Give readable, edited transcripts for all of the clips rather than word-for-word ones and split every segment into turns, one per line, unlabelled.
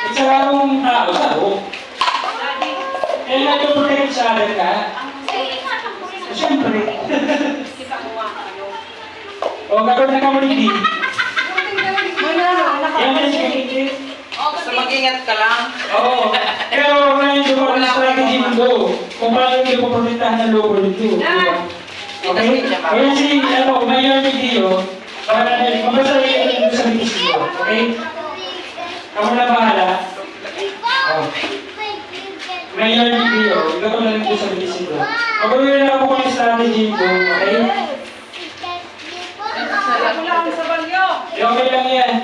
At saka nung tao, saro. Kaya nag-protect sa akin ka. Siyempre. O, gagawin na ka mo hindi. Yan na siya hindi.
Basta mag-ingat ka lang.
Oo. Pero ngayon yung mga strategy mo do. Kung paano yung puprotektahan ng logo nito. Okay? Kaya si, Mayor Miguel, para mabasa yung sa minisyo. Okay? Ako na bahala. Oh. Mayor Miguel, ikaw na rin sa minisyo. Pagawin na ako kung yung strategy ko. Okay?
Ako lang sa balyo.
Okay lang yan.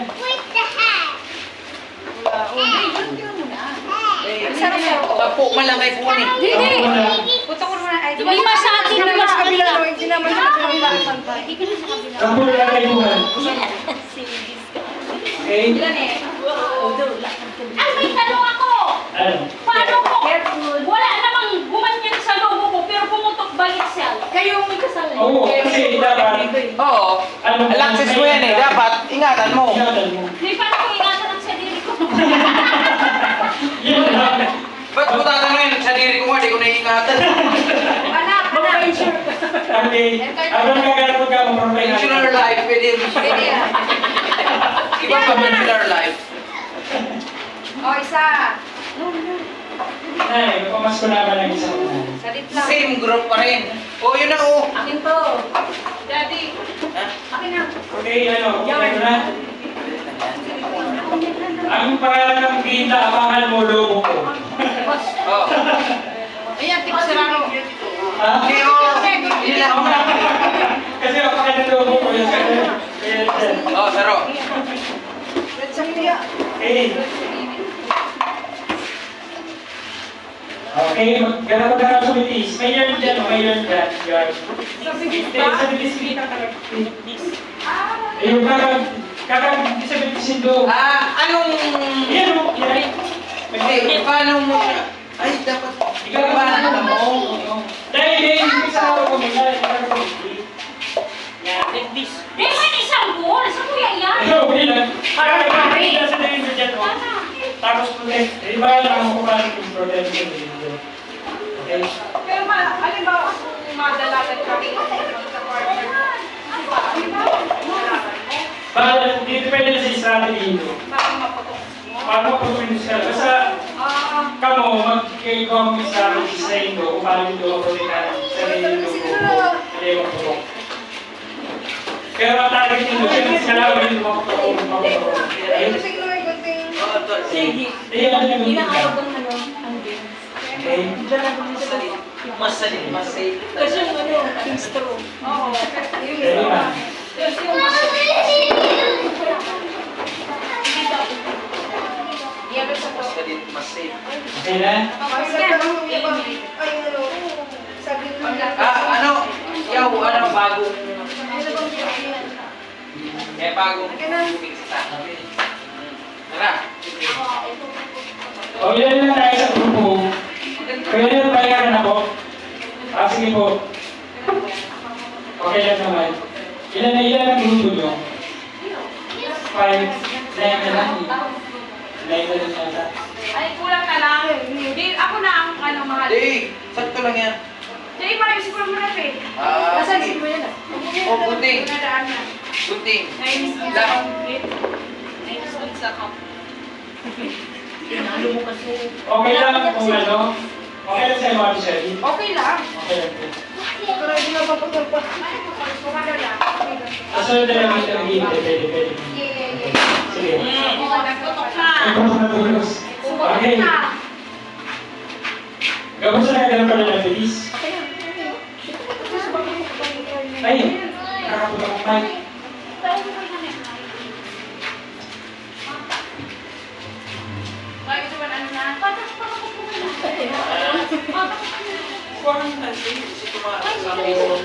Tapo malaki po ni.
Lima sa atin naman sa kabila.
Kapo na lang kayo buwan. Okay?
Ay, may tanong ako.
Ano?
Paano ko? Wala namang gumanyan sa logo ko, pero pumutok balik siya. Kayo may kasal.
Oo, kasi dapat.
Oo. Alexis mo yan eh. Dapat ingatan mo.
Ingatan mo.
Di paano ko ingatan ang sarili ko?
Yun lang.
Ba't mo tatanungin? Sa diri ko nga, di ko naiingatan.
Anak.
Okay. Habang nagagawa ka mo,
Pensioner life, pwede rin siya. Iba pa pensioner life.
Isa.
Ay, mapamas ko naman ang isang
Salit lang.
Same group pa rin. Oh, yun na oh.
Akin to. Daddy.
Ha?
Akin na.
Okay, okay na. Ang pangalan ng kita, abangan mo logo ko.
Oh.
Ayan, tipo Serrano.
Ha?
Hindi oh. Yun lang.
Kasi ang pangalan ng logo ko yun.
Oh, saro.
Okay, ganap ka sa bitis. Mayor dyan, mayor dyan. Sa bitis, yung sa bitis do.
Anong...
Yan o, yan.
Hindi, paano mo siya? Ay, dapat...
Ikaw ba na mo? Dahil hindi sa ako kung
May isang buwan. Sa kuya yan.
Tapos protect. Iba lang ako kung paano kung protect yung video. Okay?
Pero halimbawa kung madalagan kami sa partner,
Basta, hindi depende na sa strategy nyo.
baka maputok mo.
Paano pag-finish ka? Basta, kamo, mag-ikaw ang strategy sa inyo kung paano nyo ang protectan sa sarili nyo. Hindi mo po. Pero ang target nyo, siyempre sa lawa nyo maputok.
Sige.
Hindi ano yung
Inaarap
mga.
ang ang game.
Okay?
Mas safe.
Kasi yung intro.
Oo.
Kaya naman.
Basta din, mas safe.
Okay na?
Ano? Yaw, bagong... bagong buming sa tayo. Tara.
O, ilan lang tayo sa grupo. Kaya nyo bayaran ako. Sige po. Okay lang naman. Ilan ang grupo nyo? 5, 9 na lang. 9 na lang yata.
Ay, kulang na lang. Di, ako na ang mahal.
Hindi, sakto lang yan.
Di, parang siguro mo na eh.
Sige. Oh, buting.
Nadaan na.
Buting.
Nainis ko sa complete. Nainis ko sa complete.
Okay lang kung ano. Okay lang sa'yo, Mami Shelly.
Okay lang.
Okay lang po.
Pero hindi na papagulpa. Kumada lang.
Kasunod na lang ito ng pwede. Sige.
Nagtutok na.
Ito na tulos. Okay. Gabos na ganun pala ng bilis. Ay, nakapunta ko mic.
Bakit ito ba ano na?
Parang nanti, si tumakas sa akin.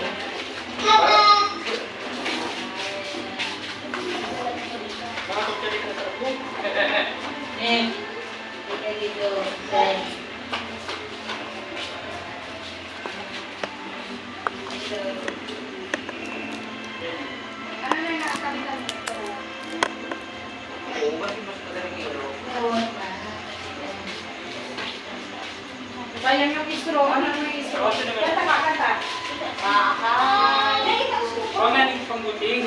Istro, ano may istro? Kanta ka, kanta.
Panganin pangguting.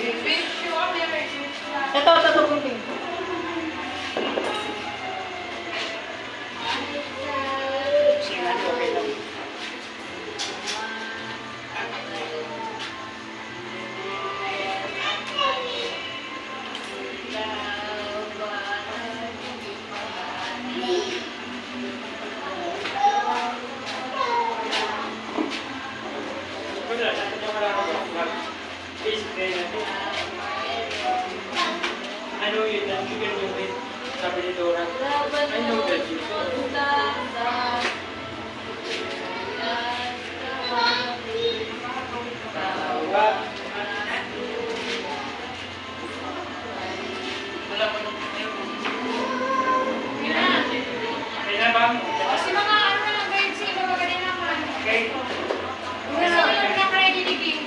Ito, kunting.
Ano yun? You can do it. Sabi ni Dora. I know that you Okay na ba?
Kasi mga ano na lang guys, mga ganyan naman.
Okay.
Gusto ko yung naka-ready ni Kim.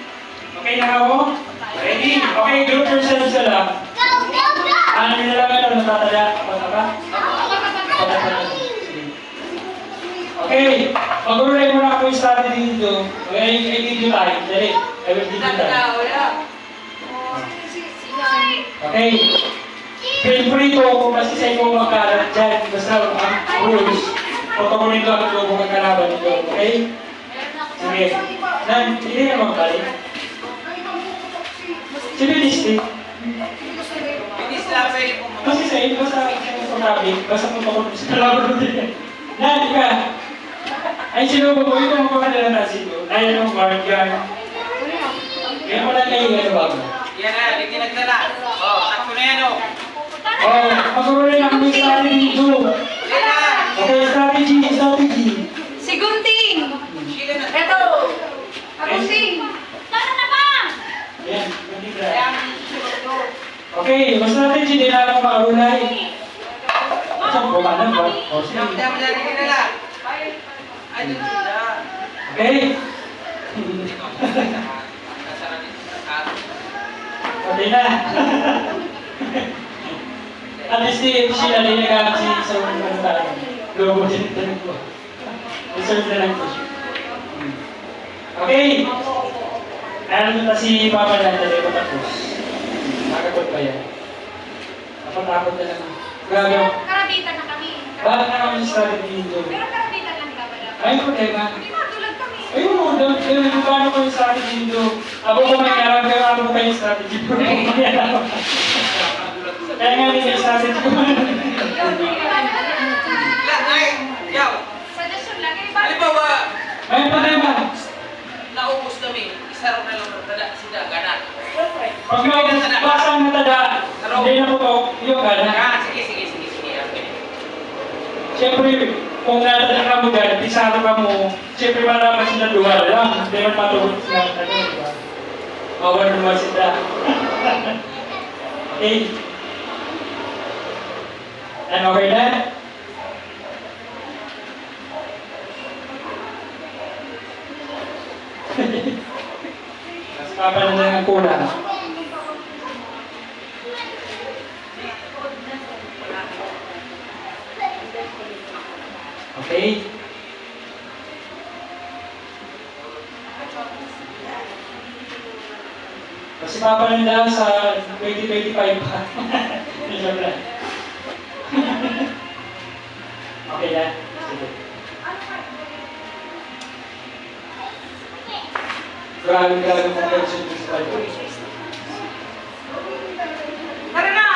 Okay na ako? Ready? Okay, group yourselves na lang. Ano nyo na lang ano, natatala? Pataka? Okay, mag-uulay muna ako yung strategy dito. Okay, I give you time. Dali, I will give you time. Okay. Feel free to kung kasi sa inyo magkalat dyan. Basta ang rules. Protocolin ko ang lobo ng kalaban nito. Okay? Sige. Nan, hindi na magbalik. Si Bilistik.
Bilis lang pwede pumunta.
Kasi sa inyo, basta sinasabi, basta protocol sa kalaban nito. Nan, ika. Ay, sinubo ko. Ito mo pa kanila nasi ko. Ayaw ng guardian. Kaya mo lang kayo ano bago.
Yan na, hindi nagdala. Oh, takto na yan oh.
Oh, mag-uulay na kami strategy dito.
Yan na.
Okay, strategy.
Si Gunting!
Sila na.
Eto! Gunting! Tara na ba?
Yan, hindi ka.
Kaya ang sunod doon.
Okay, mas strategy din na lang makaulay. Saan po ka na ba? O, sige.
Diyan mo dyan nagdala. Ay, dun sila.
Okay. Okay na. At least sila din nag-aamit sa mga tayo. Logo din ko. Reserve na lang ko siya. Okay. Ano na si Papa na dali ko tapos. Nakakot pa yan. Napatakot na lang. Grabe.
Karabitan na kami.
Bakit na kami sa strategy dito?
Pero karabitan lang ka ba dapat?
Ay, problema.
Hindi matulad kami.
Ayun, dahil paano ko yung strategy dito? Ako kung may alam, pero ako kayo yung strategy ko. Kaya nga din yung strategy ko.
Ay, yaw.
Suggestion lang.
Halimbawa,
May problema.
naubos kami. Isa raw na lang nagdala sila. Gana.
Pag may basang natada, hindi na po yung gana.
Ah, sige. Okay.
Siyempre, kung natada ka mo dyan, pisado ka mo, siyempre malaman sila lugar lang. Hindi naman matulog sila. Diba? Mawar naman sila. Okay. Ano, okay na? Mas papa na lang ang kulang. Okay? Kasi papa na lang sa 2025 pa. Joke lang. Okay na? Sige. Grabe kong person sa
Tara na!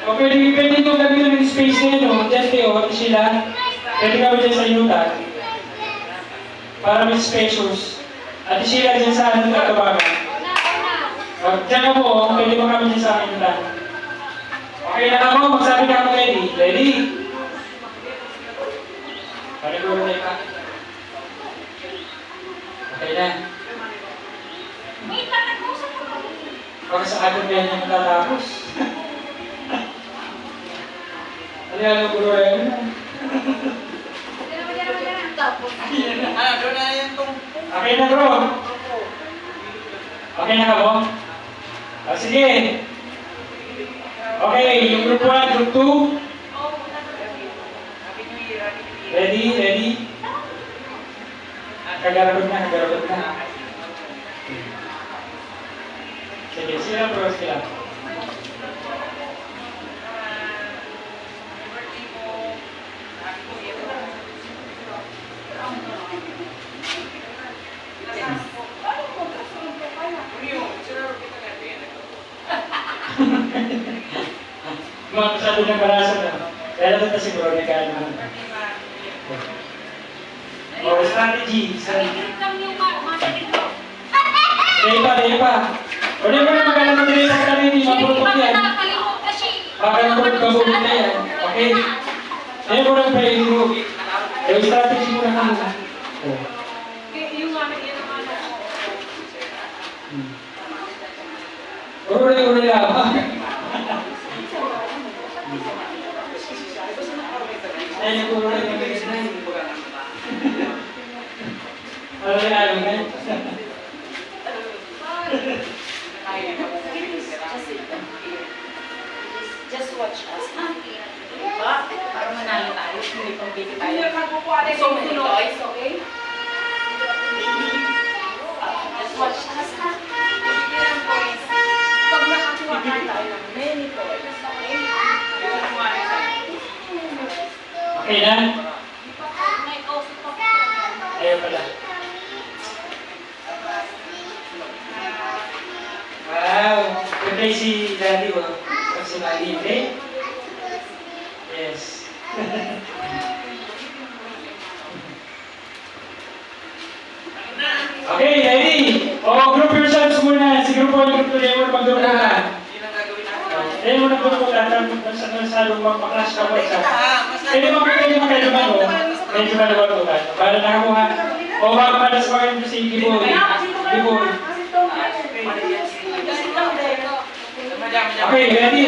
O pwede nyo gamitin ng space na yun, o. Diyan kayo, at sila. Pwede kami dyan sa inutan. Para may spacious. At sila dyan sa anong katabagan. Diyan ka po, o. Pwede mo kami dyan sa inutan. Okay na ako, magsabi ka ako ready. Ready? Paniguro na ka. Okay na.
Wait lang, nag-usap ko kami.
Baka sa atin yan yung matatapos. Ano yan, guro yan?
Tapos.
Ano, doon na yan tong...
Okay na bro. Okay na ka mo? Sige. Okay, yung group 1, group 2. Ready? Kagarabot na. Sige, sila bro, sila. Mga kasado ng barasan na. Kaya natin siguro na kaya naman. O, strategy.
Nakikita lang yung mga dito.
Dahil pa. O, di ba na magkala mo din sa kanina, hindi mabutok yan.
Nakakalimot kasi.
Baka naman kabulit na yan. Okay? Dahil mo lang pala yung yung strategy mo na muna. O.
Yung ano, yun ang ano.
Uri lang. Ay, nagpuro lang yung mga na. Ano na alam ka?
Just watch us. Diba? Para manalo tayo. Hindi pang baby tayo.
Yung nagpupuan ay
So,
yung
guys, okay? Just watch us.
Bigyan points. Pag nakakuha tayo ng
Many toys. Okay?
Okay na?
May kausap ako.
Ayaw pala. Wow! Good si Daddy, oh. Pag si Daddy, okay? Yes. Okay, ready? O, group yourselves muna. Si group 1, group 2, Lemon, mag-group muna. Lemon, mag-group muna. Sa lumang maklas ka po. Pwede mo kayo lumago. Medyo maluwag ka. Para nakakuha. O, wag malas pa kayo si Giboy. Giboy. Okay, ready?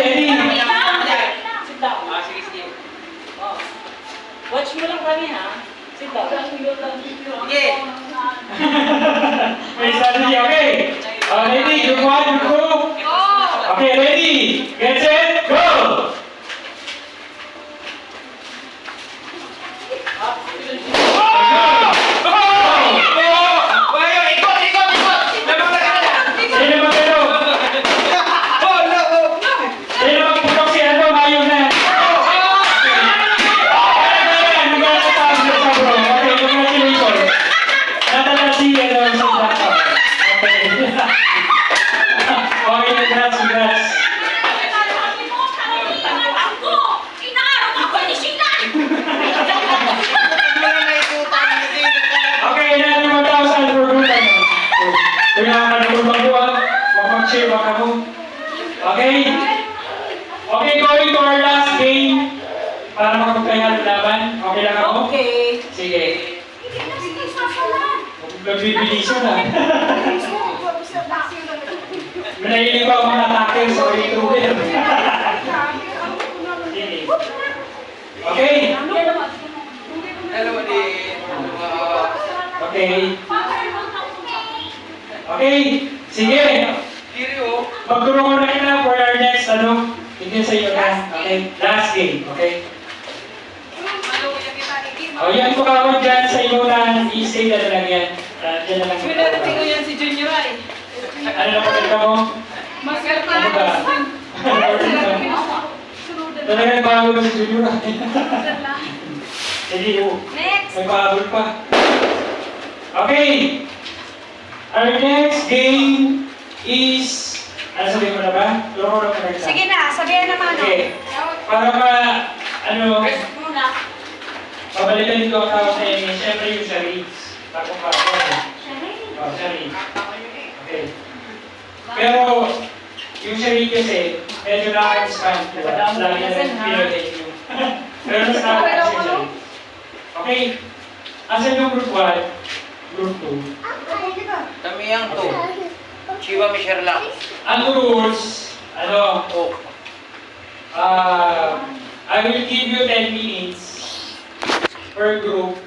Sit down. Oh. Watch mo lang kami, ha? Sit down.
May strategy, okay? Ready? Group 1, group 2. Okay, ready? Get set, go! Sino magkano? Sino magputok si ano? Mayong na. Okay, congratulations. Natala si ano sa dapat. Okay, congrats. Okay, na 5,000 for group ano. Kung nakakalimutan mo ba? Mag-share ba ka mo? Okay? Okay, going to our last game. Para makapagkaya ng laban. Okay lang ako?
Okay.
Sige. Nagbibilisyon na. Manahili ba ang mga attackers o intruder? Sige. Okay? Okay. Okay. Sige. Magturo ko na kita for our next, ano? Hindi sa iyo na. Okay? Last game. Okay? O, yan po ako dyan sa iyo na i-stay na lang yan. Dyan na lang.
Pinarating ko yan si Junior ay.
Ano na pagkita mo?
Masal pa
Ano ba? Talagang bago na si Junior. Sige,
Next.
may pahabol pa. Okay! Our next game is... Ano sabihin mo na ba? Turo ko na muna kita.
Sige na, sabihin naman.
Okay. Para ano,
Muna.
pabalikan ko ang tawag sa inyo. Siyempre yung charades. Takong pa ako. Oh, charades. Okay. Pero, yung charades kasi, medyo nakaka-expand. Diba? Lagi na rin pinag-take nyo. Pero mas nakaka-expand yung charades. Okay. Asan yung group 1? Group 2?
Kami yang to. Shiva Misher lang.
Ang rules, ano, I will give you 10 minutes per group